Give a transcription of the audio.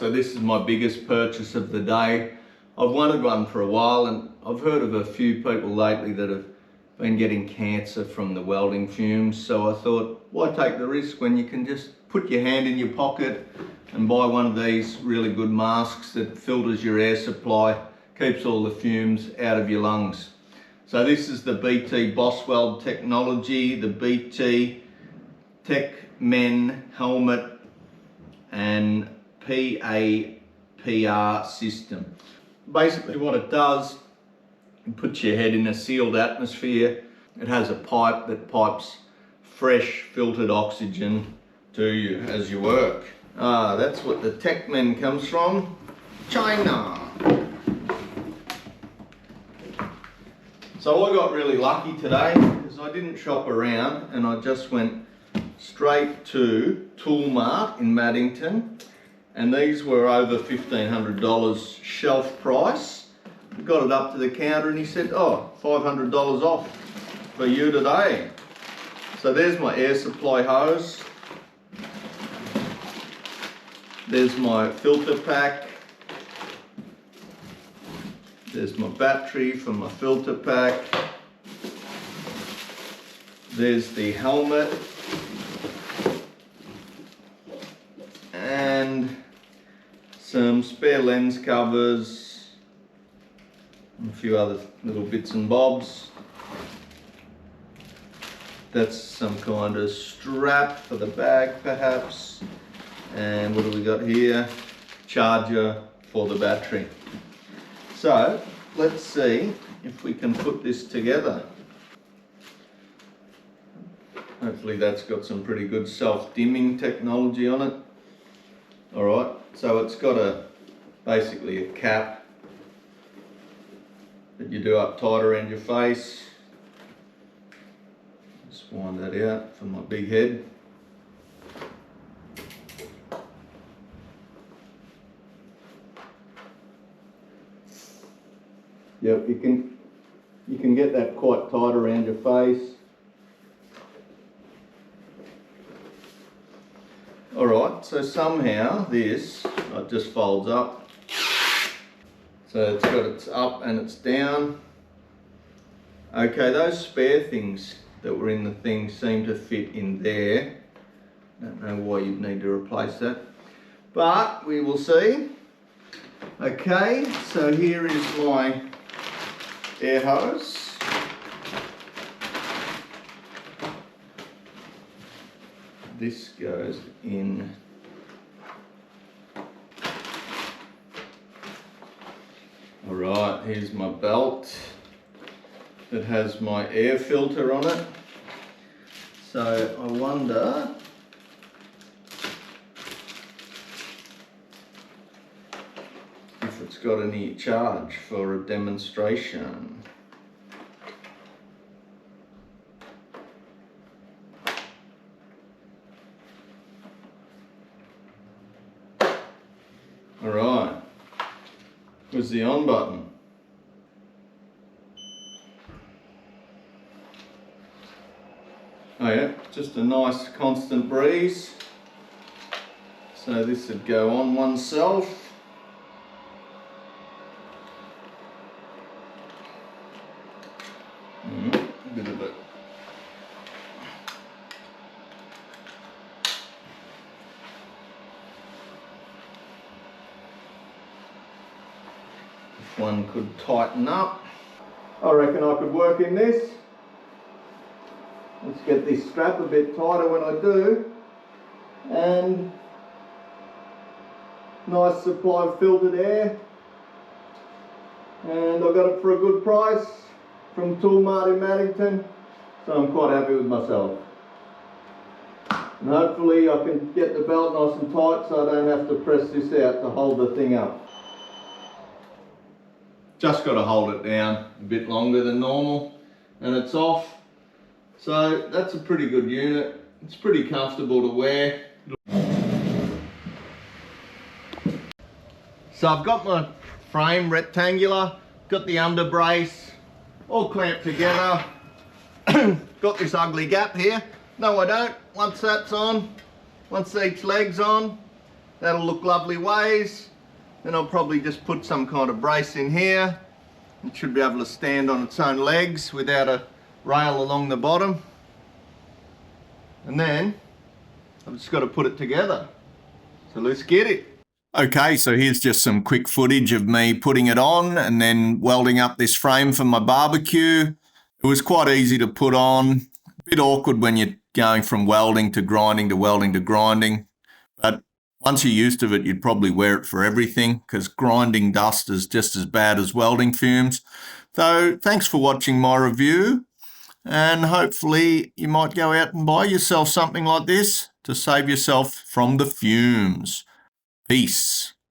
So this is my biggest purchase of the day. I've wanted one for a while, and I've heard of a few people lately that have been getting cancer from the welding fumes. So I thought, why take the risk when you can just put your hand in your pocket and buy one of these really good masks that filters your air supply, keeps all the fumes out of your lungs. So this is the BT Boswell technology, the BT TECMEN helmet and PAPR system. Basically what it does, it puts your head in a sealed atmosphere. It has a pipe that pipes fresh filtered oxygen to you as you work. That's what the TECMEN comes from, China. So I got really lucky today because I didn't shop around and I just went straight to Toolmart in Maddington, and these were over $1,500 shelf price. Got it up to the counter and he said, oh, $500 off for you today. So there's my air supply hose. There's my filter pack. There's my battery for my filter pack. There's the helmet. And some spare lens covers. And a few other little bits and bobs. That's some kind of strap for the bag perhaps. And what do we got here? Charger for the battery. So let's see if we can put this together. Hopefully that's got some pretty good self-dimming technology on it. Alright, so it's got basically a cap that you do up tight around your face. Just wind that out for my big head. Yep, you can get that quite tight around your face. Alright, so somehow this just folds up. So it's got its up and it's down. Okay, those spare things that were in the thing seem to fit in there. Don't know why you'd need to replace that, but we will see. Okay, so here is my air hose. This goes in. Alright, here's my belt that has my air filter on it. So I wonder if it's got any charge for a demonstration. Alright, where's the on button? Oh yeah, just a nice constant breeze. So this would go on oneself. A bit of it. If one could tighten up, I reckon I could work in this. Let's get this strap a bit tighter when I do. And nice supply of filtered air. And I got it for a good price from Toolmart in Maddington. So I'm quite happy with myself. And hopefully I can get the belt nice and tight so I don't have to press this out to hold the thing up. Just got to hold it down a bit longer than normal and it's off. So that's a pretty good unit. It's pretty comfortable to wear. So I've got my frame rectangular, got the under brace all clamped together. Got this ugly gap here. No I don't. Once that's on, once each leg's on, That'll look lovely ways. Then I'll probably just put some kind of brace in here. It should be able to stand on its own legs without a rail along the bottom. And then I've just got to put it together. So let's get it. Okay, so here's just some quick footage of me putting it on and then welding up this frame for my barbecue. It was quite easy to put on. A bit awkward when you're going from welding to grinding to welding to grinding. But once you're used to it, you'd probably wear it for everything because grinding dust is just as bad as welding fumes. So thanks for watching my review, and hopefully you might go out and buy yourself something like this to save yourself from the fumes. Peace.